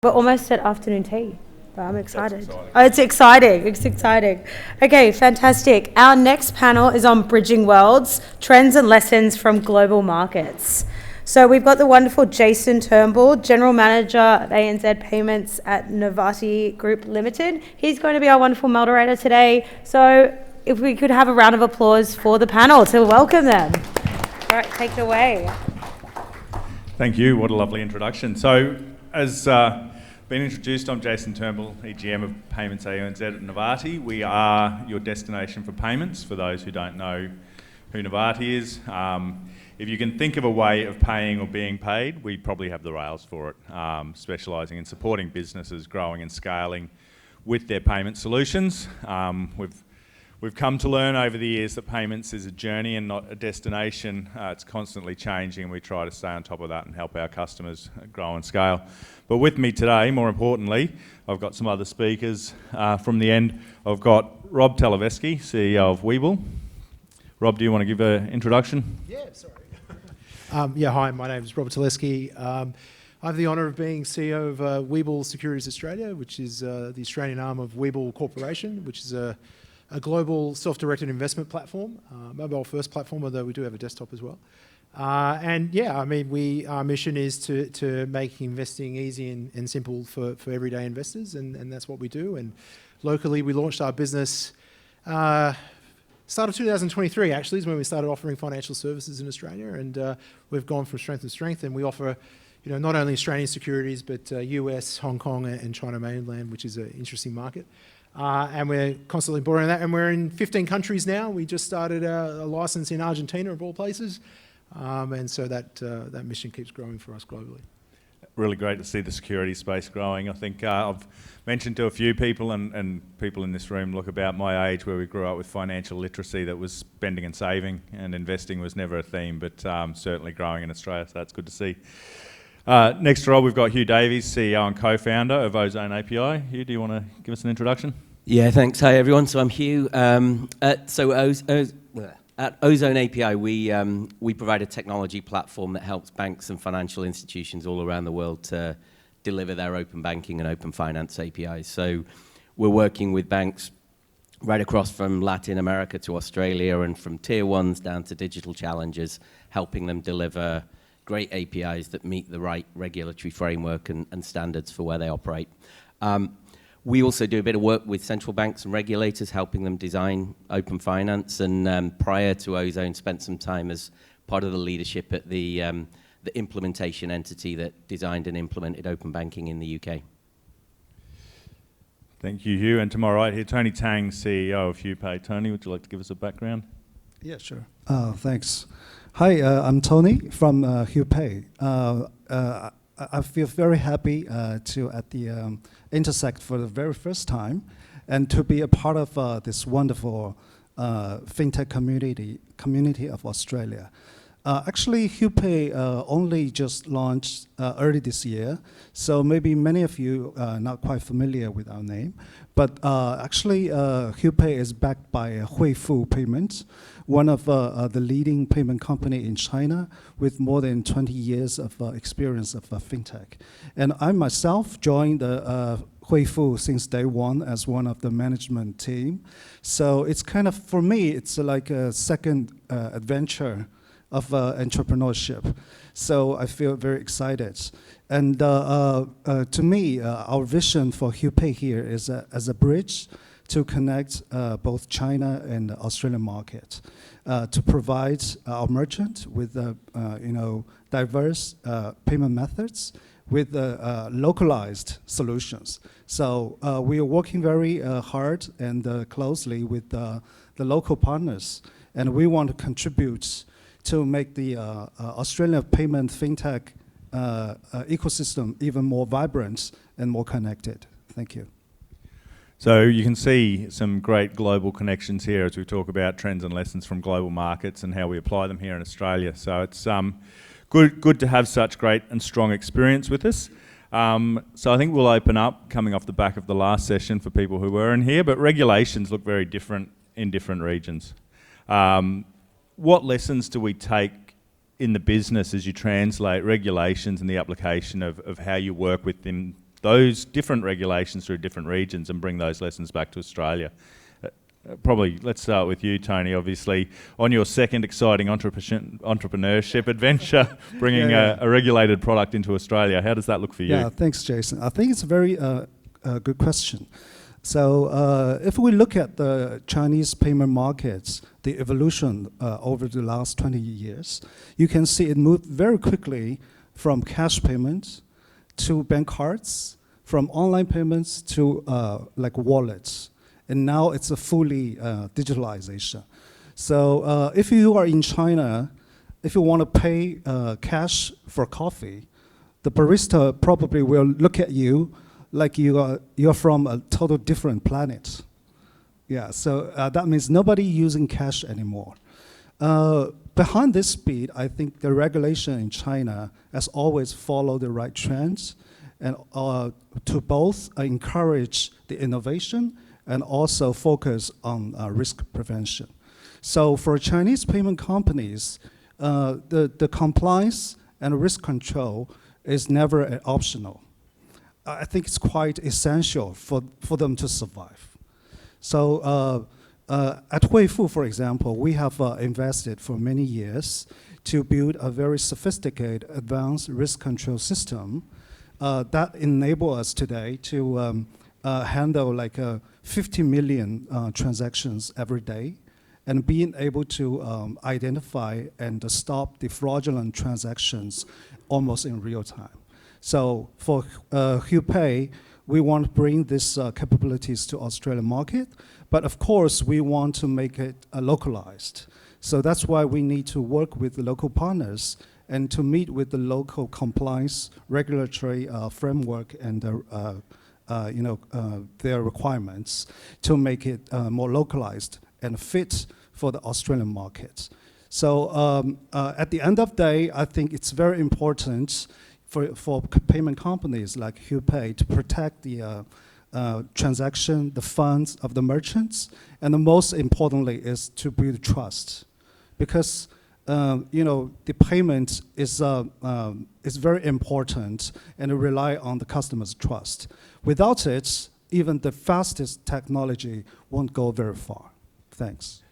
We're almost at afternoon tea, but I'm excited. Oh, it's exciting. It's exciting. Okay, fantastic. Our next panel is on bridging worlds, trends and lessons from global markets. So we've got the wonderful Jason Turnbull, General Manager of ANZ Payments at Novatti Group Limited. He's going to be our wonderful moderator today. So if we could have a round of applause for the panel to welcome them. All right, take it away. Thank you. What a lovely introduction. So, as been introduced, I'm Jason Turnbull, EGM of Payments ANZ at Novatti. We are your destination for payments, for those who don't know who Novatti is. If you can think of a way of paying or being paid, we probably have the rails for it, specialising in supporting businesses growing and scaling with their payment solutions. We've come to learn over the years that payments is a journey and not a destination. It's constantly changing, and we try to stay on top of that and help our customers grow and scale. But with me today, more importantly, I've got some other speakers. From the end, I've got Rob Teleski, CEO of Webull. Rob, do you want to give an introduction? Yeah, sorry. Hi, my name is Robert Teleski. I have the honour of being CEO of Webull Securities Australia, which is the Australian arm of Webull Corporation, which is a global self-directed investment platform, mobile-first platform, although we do have a desktop as well. Our mission is to make investing easy and simple for everyday investors, and that's what we do. And locally, we launched our business start of 2023, actually, is when we started offering financial services in Australia, and we've gone from strength to strength, and we offer not only Australian securities, but US, Hong Kong, and China mainland, which is an interesting market. And we're constantly borrowing that, and we're in 15 countries now. We just started a license in Argentina, of all places, and so that mission keeps growing for us globally. Really great to see the security space growing. I think I've mentioned to a few people, and people in this room look about my age, where we grew up with financial literacy that was spending and saving, and investing was never a theme, but certainly growing in Australia, so that's good to see. Next to Rob, we've got Hugh Davies, CEO and co-founder of Ozone API. Hugh, do you want to give us an introduction? Yeah, thanks. Hi, everyone. So I'm Hugh. At Ozone API, we provide a technology platform that helps banks and financial institutions all around the world to deliver their open banking and open finance APIs. So we're working with banks right across from Latin America to Australia, and from tier ones down to digital challengers, helping them deliver great APIs that meet the right regulatory framework and standards for where they operate. We also do a bit of work with central banks and regulators, helping them design open finance, and prior to Ozone, spent some time as part of the leadership at the implementation entity that designed and implemented open banking in the UK. Thank you, Hugh. And to my right here, Tony Tang, CEO of HuPay. Tony, would you like to give us a background? Yeah, sure. Thanks. Hi, I'm Tony from HuPay. I feel very happy to at the Intersekt for the very first time, and to be a part of this wonderful FinTech community of Australia. Actually, HuPay only just launched early this year, so maybe many of you are not quite familiar with our name. But actually, HuPay is backed by Webull Payments, one of the leading payment company in China with more than 20 years of experience of FinTech. And I myself joined Webull since day one as one of the management team. So it's kind of, for me, it's like a second adventure of entrepreneurship. So I feel very excited. And to me, our vision for HuPay here is as a bridge to connect both China and the Australian market, to provide our merchant with diverse payment methods with localized solutions. So we are working very hard and closely with the local partners, and we want to contribute to make the Australian payment FinTech ecosystem even more vibrant and more connected. Thank you. So you can see some great global connections here as we talk about trends and lessons from global markets and how we apply them here in Australia. So it's good to have such great and strong experience with us. So I think we'll open up, coming off the back of the last session, for people who were in here, but regulations look very different in different regions. What lessons do we take in the business as you translate regulations and the application of how you work within those different regulations through different regions and bring those lessons back to Australia. Probably, let's start with you, Tony. Obviously, on your second exciting entrepreneurship adventure, bringing a regulated product into Australia. How does that look for you? Yeah, thanks, Jason. I think it's a very good question. So if we look at the Chinese payment markets, the evolution over the last 20 years, you can see it moved very quickly from cash payments to bank cards, from online payments to like wallets. And now it's a fully digitalization. So if you are in China, if you want to pay cash for coffee, the barista probably will look at you like you're from a total different planet. Yeah, so that means nobody using cash anymore. Behind this speed, I think the regulation in China has always followed the right trends and to both encourage the innovation and also focus on risk prevention. So for Chinese payment companies, the compliance and risk control is never optional. I think it's quite essential for them to survive. So at Webull, for example, we have invested for many years to build a very sophisticated advanced risk control system that enable us today to handle like 50 million transactions every day and being able to identify and stop the fraudulent transactions almost in real time. So for HuPay, we want to bring these capabilities to Australian market, but of course we want to make it localized. So that's why we need to work with the local partners and to meet with the local compliance regulatory framework and their requirements to make it more localized and fit for the Australian market. So at the end of the day, I think it's very important for payment companies like HuPay to protect the transaction, the funds of the merchants, and the most importantly is to build trust, because the payment is very important and rely on the customer's trust. Without it, even the fastest technology won't go very far. Thanks.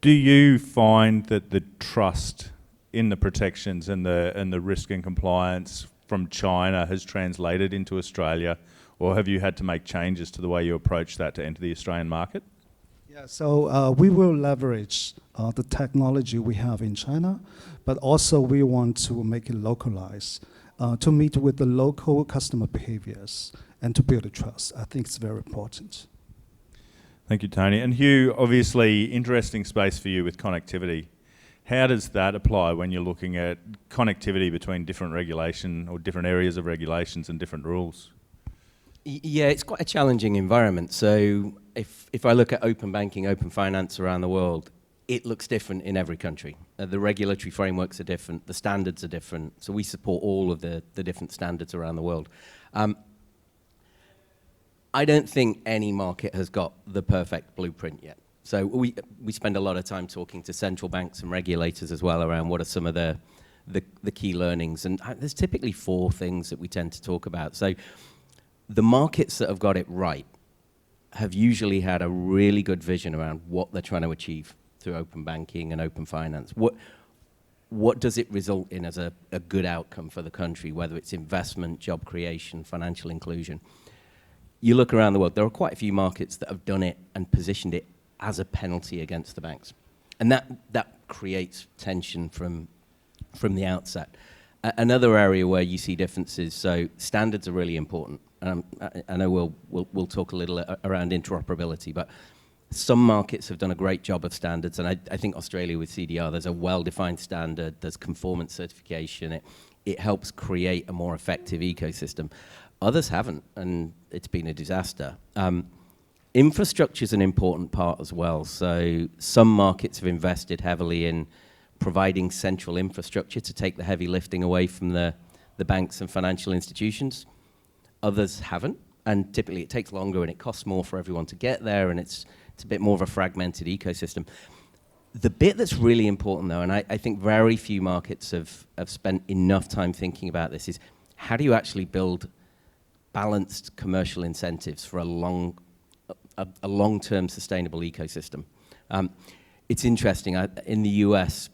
Do you find that the trust in the protections and the risk and compliance from China has translated into Australia, or have you had to make changes to the way you approach that to enter the Australian market? Yeah, so we will leverage the technology we have in China, but also we want to make it localized to meet with the local customer behaviors and to build a trust. I think it's very important. Thank you, Tony. And Hugh, obviously interesting space for you with connectivity. How does that apply when you're looking at connectivity between different regulation or different areas of regulations and different rules? Yeah, it's quite a challenging environment. So if I look at open banking, open finance around the world, it looks different in every country. The regulatory frameworks are different, the standards are different. So we support all of the different standards around the world. I don't think any market has got the perfect blueprint yet. So we spend a lot of time talking to central banks and regulators as well around what are some of the key learnings. And there's typically 4 things that we tend to talk about. So the markets that have got it right have usually had a really good vision around what they're trying to achieve through open banking and open finance. What does it result in as a good outcome for the country, whether it's investment, job creation, financial inclusion? You look around the world, there are quite a few markets that have done it and positioned it as a penalty against the banks. And that creates tension from the outset. Another area where you see differences, so standards are really important. I know we'll talk a little around interoperability, but some markets have done a great job of standards, and I think Australia with CDR, there's a well-defined standard, there's conformance certification, it helps create a more effective ecosystem. Others haven't, and it's been a disaster. Infrastructure is an important part as well. So some markets have invested heavily in providing central infrastructure to take the heavy lifting away from the banks and financial institutions. Others haven't, and typically it takes longer and it costs more for everyone to get there, and it's a bit more of a fragmented ecosystem. The bit that's really important though, and I think very few markets have spent enough time thinking about this, is how do you actually build balanced commercial incentives for a long-term sustainable ecosystem. It's interesting, in the US,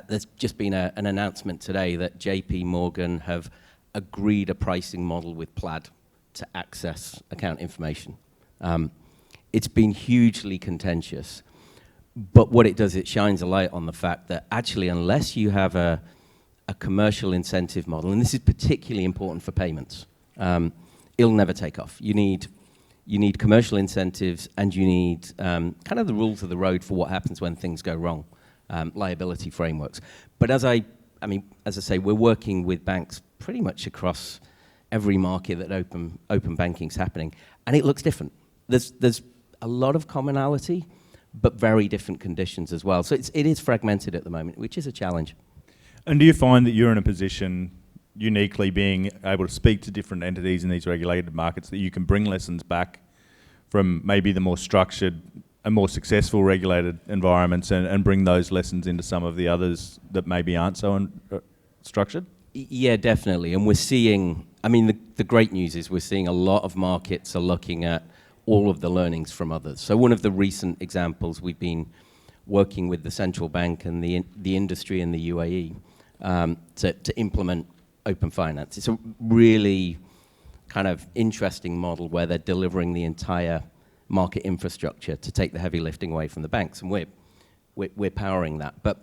there's just been an announcement today that JP Morgan have agreed a pricing model with Plaid to access account information. It's been hugely contentious, but what it does, it shines a light on the fact that actually, unless you have a commercial incentive model, and this is particularly important for payments, it'll never take off. You need commercial incentives, and you need kind of the rules of the road for what happens when things go wrong, liability frameworks. But as I say, we're working with banks pretty much across every market that open banking's happening, and it looks different. There's a lot of commonality, but very different conditions as well. So it is fragmented at the moment, which is a challenge. And do you find that you're in a position, uniquely being able to speak to different entities in these regulated markets, that you can bring lessons back from maybe the more structured and more successful regulated environments and bring those lessons into some of the others that maybe aren't so structured? Yeah, definitely. And we're seeing, the great news is we're seeing a lot of markets are looking at all of the learnings from others. So one of the recent examples, we've been working with the central bank and the industry in the UAE to implement open finance. It's a really kind of interesting model where they're delivering the entire market infrastructure to take the heavy lifting away from the banks, and we're powering that. But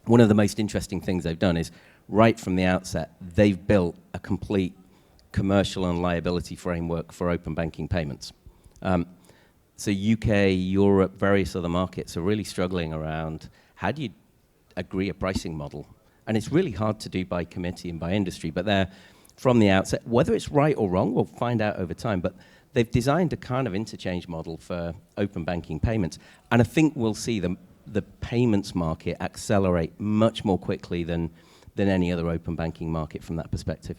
one of the most interesting things they've done is, right from the outset, they've built a complete commercial and liability framework for open banking payments. So UK, Europe, various other markets are really struggling around how do you agree a pricing model? And it's really hard to do by committee and by industry, but they're, from the outset, whether it's right or wrong, we'll find out over time, but they've designed a kind of interchange model for open banking payments. And I think we'll see the payments market accelerate much more quickly than any other open banking market from that perspective.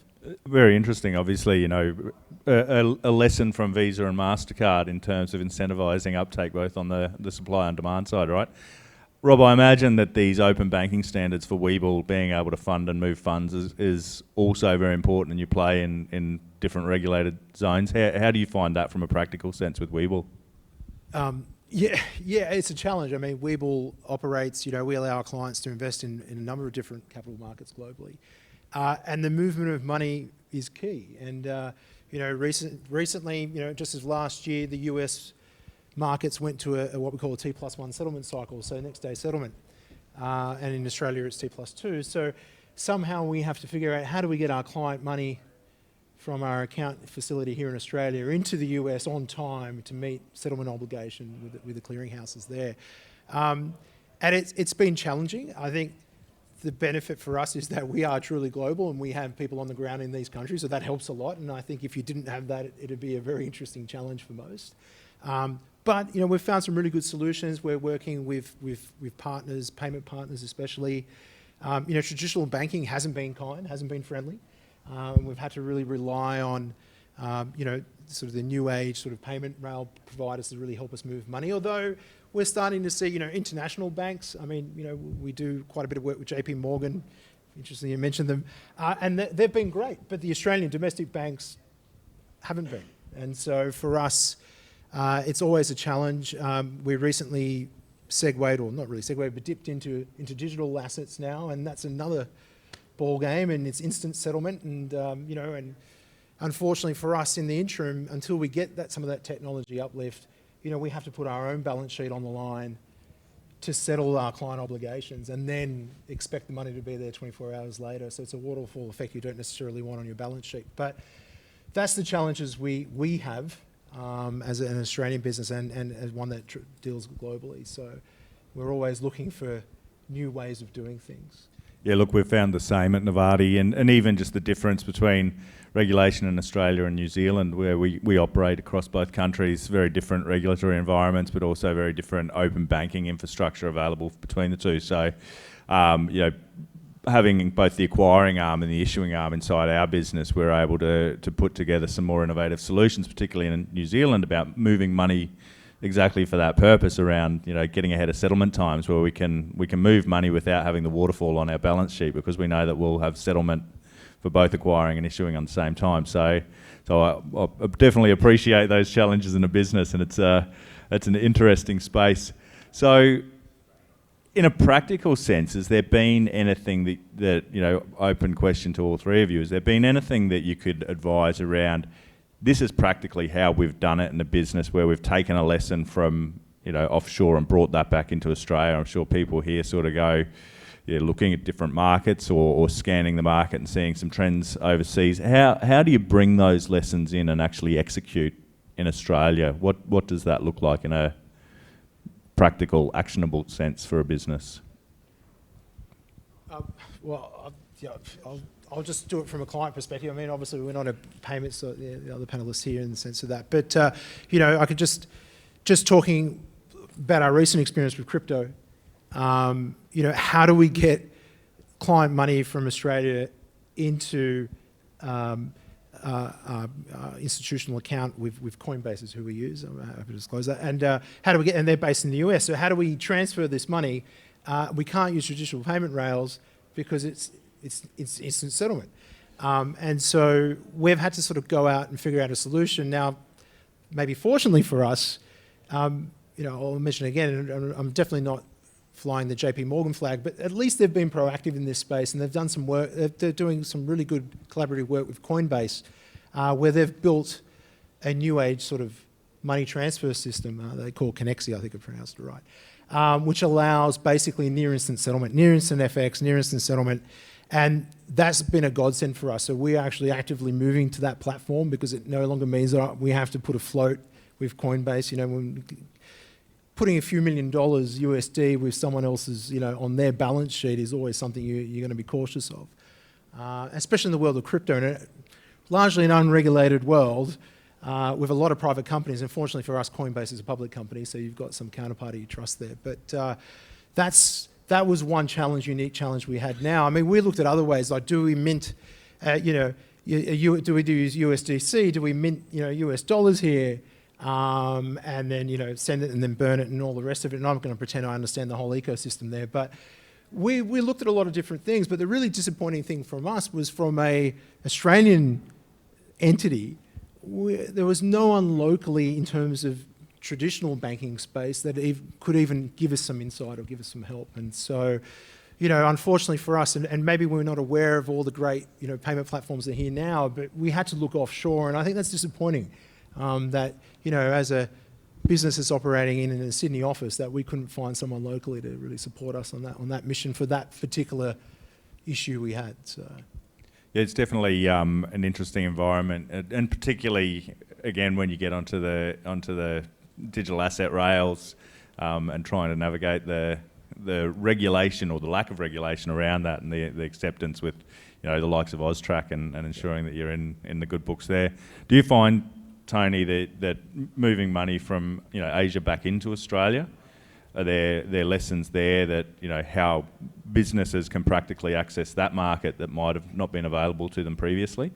Very interesting. Obviously, a lesson from Visa and MasterCard in terms of incentivizing uptake both on the supply and demand side, right? Rob, I imagine that these open banking standards for Webull being able to fund and move funds is also very important, and you play in different regulated zones. How do you find that from a practical sense with Webull? Yeah, it's a challenge. Webull operates, we allow our clients to invest in a number of different capital markets globally. And the movement of money is key. And, recently, just as last year, the US markets went to what we call a T+1 settlement cycle, so next day settlement. And in Australia, it's T+2. So somehow we have to figure out how do we get our client money from our account facility here in Australia into the US on time to meet settlement obligation with the clearinghouses there. And it's been challenging. I think the benefit for us is that we are truly global and we have people on the ground in these countries, so that helps a lot. And I think if you didn't have that, it'd be a very interesting challenge for most. But we've found some really good solutions. We're working with partners, payment partners especially. Traditional banking hasn't been kind, hasn't been friendly. We've had to really rely on, sort of the new age sort of payment rail providers to really help us move money. Although we're starting to see, international banks. We do quite a bit of work with JP Morgan. Interesting you mentioned them, and they've been great. But the Australian domestic banks haven't been, and so for us, it's always a challenge. We recently segued, or not really segued, but dipped into digital assets now, and that's another ball game, and it's instant settlement, and and unfortunately for us in the interim, until we get some of that technology uplift, we have to put our own balance sheet on the line to settle our client obligations, and then expect the money to be there 24 hours later. So it's a waterfall effect you don't necessarily want on your balance sheet. But that's the challenges we have as an Australian business, and as one that deals globally. So we're always looking for new ways of doing things. Yeah, look, we've found the same at Novatti, and even just the difference between regulation in Australia and New Zealand, where we operate across both countries, very different regulatory environments, but also very different open banking infrastructure available between the two. So, having both the acquiring arm and the issuing arm inside our business, we're able to put together some more innovative solutions, particularly in New Zealand, about moving money exactly for that purpose, around getting ahead of settlement times, where we can move money without having the waterfall on our balance sheet, because we know that we'll have settlement for both acquiring and issuing on the same time. So I definitely appreciate those challenges in a business, and it's an interesting space. So, in a practical sense, has there been anything that open question to all three of you, has there been anything that you could advise around, this is practically how we've done it in a business where we've taken a lesson from offshore and brought that back into Australia? I'm sure people here sort of go, looking at different markets or scanning the market and seeing some trends overseas. How do you bring those lessons in and actually execute in Australia? What does that look like in a practical, actionable sense for a business? I'll just do it from a client perspective. I mean, obviously we're not a payments, so the other panelists here in the sense of that. But I could just talking about our recent experience with crypto. How do we get client money from Australia into institutional account with Coinbase is who we use. I'm happy to disclose that. And how do we get? And they're based in the US. So how do we transfer this money? We can't use traditional payment rails because it's instant settlement. And so we've had to sort of go out and figure out a solution. Now, maybe fortunately for us, I'll mention again, I'm definitely not flying the JP Morgan flag, but at least they've been proactive in this space, and they've done some work. They're doing some really good collaborative work with Coinbase, where they've built a new age sort of money transfer system. They call Kinexys, I think I pronounced it right, which allows basically near instant settlement, near instant FX, near instant settlement. And that's been a godsend for us. So we're actually actively moving to that platform because it no longer means that we have to put a float with Coinbase. When putting a few $1 million USD with someone else's, on their balance sheet is always something you're going to be cautious of, especially in the world of crypto, and largely an unregulated world with a lot of private companies. Unfortunately for us, Coinbase is a public company, so you've got some counterparty trust there. But that was one unique challenge we had. Now, I mean, we looked at other ways, like do we mint, do we use USDC? Do we mint, US dollars here? And then, send it and then burn it and all the rest of it. And I'm not going to pretend I understand the whole ecosystem there. But we looked at a lot of different things. But the really disappointing thing from us was from a Australian entity, there was no one locally in terms of traditional banking space that could even give us some insight or give us some help. And so, unfortunately for us, and maybe we're not aware of all the great, payment platforms that are here now, but we had to look offshore. And I think that's disappointing. That, as a business that's operating in a Sydney office, that we couldn't find someone locally to really support us on that mission for that particular issue we had. So. Yeah, it's definitely an interesting environment, and particularly again when you get onto the digital asset rails and trying to navigate the regulation or the lack of regulation around that, and the acceptance with the likes of Austrac and ensuring that you're in the good books there. Do you find, Tony, that moving money from Asia back into Australia, are there lessons there that how businesses can practically access that market that might have not been available to them previously?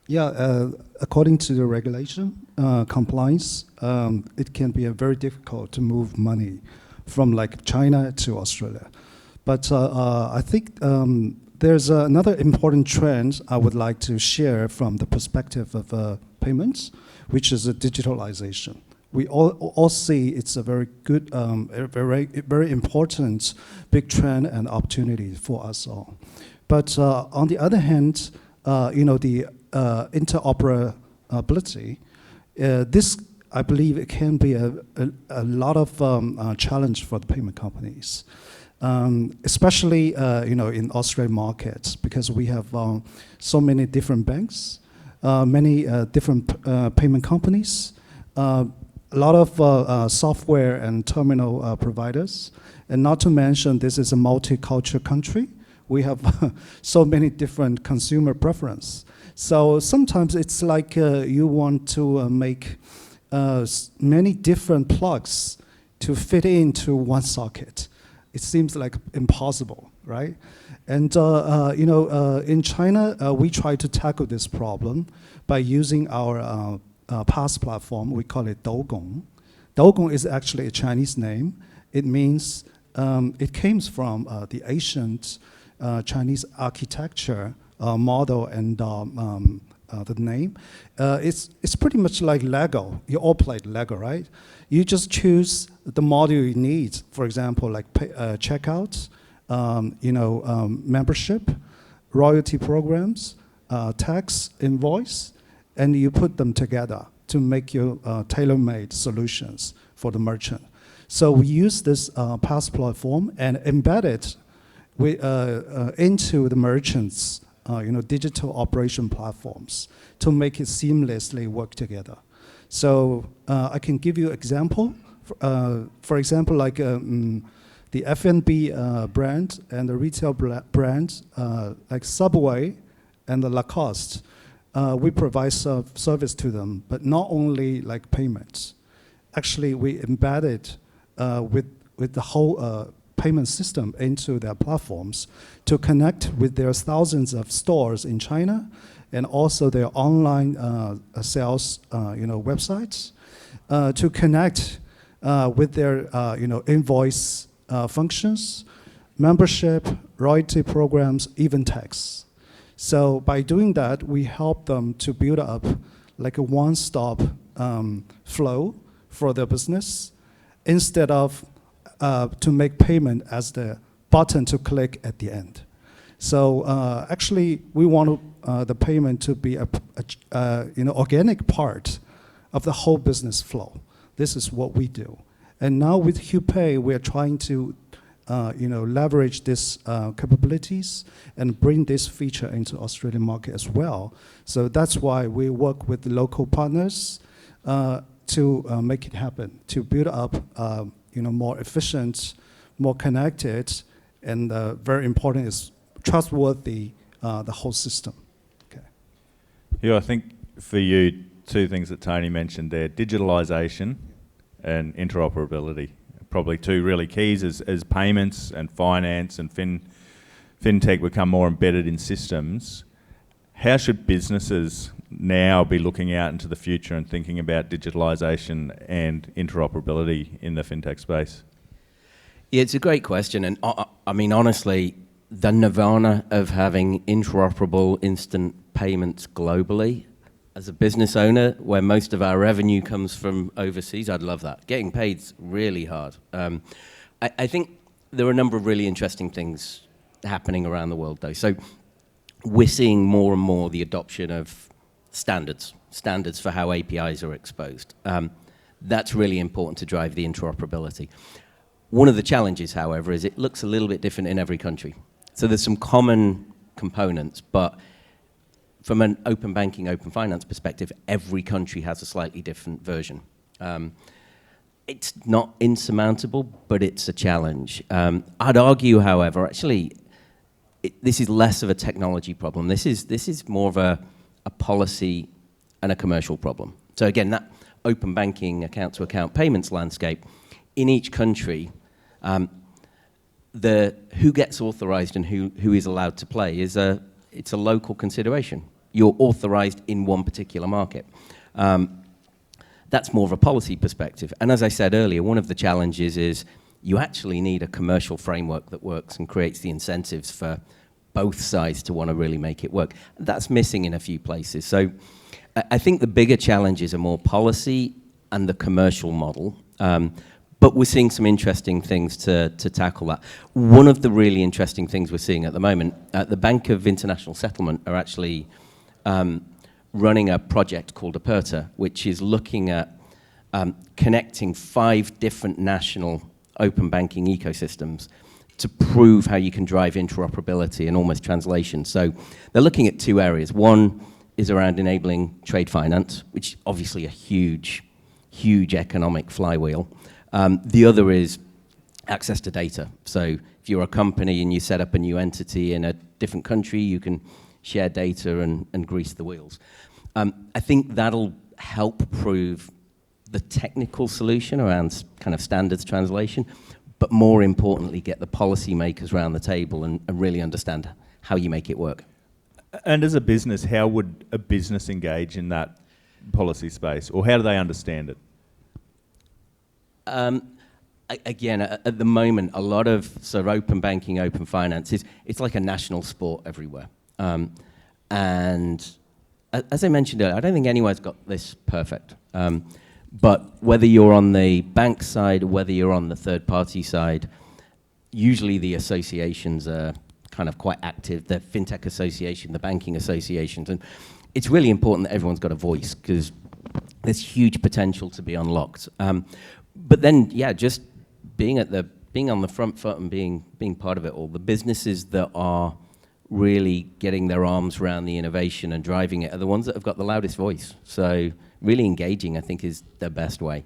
Yeah, according to the regulation compliance, it can be very difficult to move money from like China to Australia. But I think there's another important trend I would like to share from the perspective of payments, which is digitalization. We all see it's a very good, very important big trend and opportunity for us all. But on the other hand, the interoperability, this I believe it can be a lot of challenge for the payment companies, especially in Australian markets, because we have so many different banks, many different payment companies, a lot of software and terminal providers, and not to mention this is a multicultural country. We have so many different consumer preference. So sometimes it's like you want to make many different plugs to fit into one socket. It seems like impossible, right? And in China, we try to tackle this problem by using our PaaS platform. We call it Dougong. Dougong is actually a Chinese name. It means it came from the ancient Chinese architecture model and the name. It's pretty much like Lego. You all played Lego, right? You just choose the module you need. For example, like checkout, membership, royalty programs, tax, invoice, and you put them together to make your tailor-made solutions for the merchant. So we use this PaaS platform and embed it into the merchants' digital operation platforms to make it seamlessly work together. So I can give you an example. For example, like the F&B brand and the retail brand like Subway and the Lacoste, we provide service to them, but not only like payments. Actually, we embedded with the whole payment system into their platforms to connect with their thousands of stores in China and also their online sales websites to connect with their invoice functions, membership, royalty programs, even tax. So by doing that, we help them to build up like a one-stop flow for their business instead of to make payment as the button to click at the end. So actually, we want the payment to be a organic part of the whole business flow. This is what we do. And now with HuPay, we are trying to leverage these capabilities and bring this feature into Australian market as well. So that's why we work with the local partners to make it happen, to build up more efficient, more connected, and very important is trustworthy, the whole system. Okay. Yeah, I think for you, two things that Tony mentioned there, digitalisation and interoperability, probably two really keys as payments and finance and FinTech become more embedded in systems. How should businesses now be looking out into the future and thinking about digitalisation and interoperability in the FinTech space? Yeah, it's a great question. And I mean, honestly, the nirvana of having interoperable instant payments globally, as a business owner, where most of our revenue comes from overseas, I'd love that. Getting paid's really hard. I think there are a number of really interesting things happening around the world, though. So we're seeing more and more the adoption of standards for how APIs are exposed. That's really important to drive the interoperability. One of the challenges, however, is it looks a little bit different in every country. So there's some common components, but from an open banking, open finance perspective, every country has a slightly different version. It's not insurmountable, but it's a challenge. I'd argue, however, actually, this is less of a technology problem. This is more of a policy and a commercial problem. So again, that open banking, account-to-account payments landscape, in each country, who gets authorized and who is allowed to play it's a local consideration. You're authorized in one particular market. That's more of a policy perspective. And as I said earlier, one of the challenges is you actually need a commercial framework that works and creates the incentives for both sides to want to really make it work. That's missing in a few places. So I think the bigger challenges are more policy and the commercial model. But we're seeing some interesting things to tackle that. One of the really interesting things we're seeing at the moment, the Bank of International Settlement are actually running a project called Aperta, which is looking at connecting 5 different national open banking ecosystems to prove how you can drive interoperability and almost translation. So they're looking at 2 areas. One is around enabling trade finance, which is obviously a huge economic flywheel. The other is access to data. So if you're a company and you set up a new entity in a different country, you can share data and grease the wheels. I think that'll help prove the technical solution around kind of standards translation, but more importantly, get the policymakers around the table and really understand how you make it work. And as a business, how would a business engage in that policy space, or how do they understand it? Again, at the moment, a lot of sort of open banking, open finance it's like a national sport everywhere. And as I mentioned earlier, I don't think anyone's got this perfect. But whether you're on the bank side, or whether you're on the third-party side, usually the associations are kind of quite active, the FinTech association, the banking associations. And it's really important that everyone's got a voice, because there's huge potential to be unlocked. But then, yeah, just being on the front foot and being part of it all. The businesses that are really getting their arms around the innovation and driving it are the ones that have got the loudest voice. So really engaging, I think, is the best way.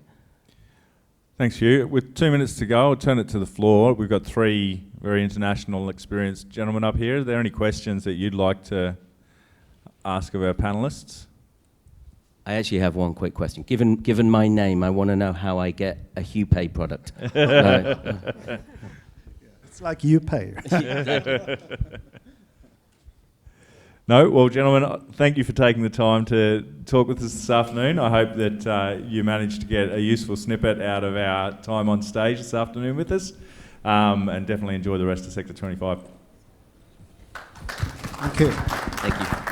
Thanks, Hugh. With 2 minutes to go, I'll turn it to the floor. We've got three very international experienced gentlemen up here. Are there any questions that you'd like to ask of our panelists? I actually have one quick question. Given my name, I want to know how I get a HuPay product. It's like HuPay. No? Well, gentlemen, thank you for taking the time to talk with us this afternoon. I hope that you managed to get a useful snippet out of our time on stage this afternoon with us, and definitely enjoy the rest of Sector 25. Thank you. Thank you.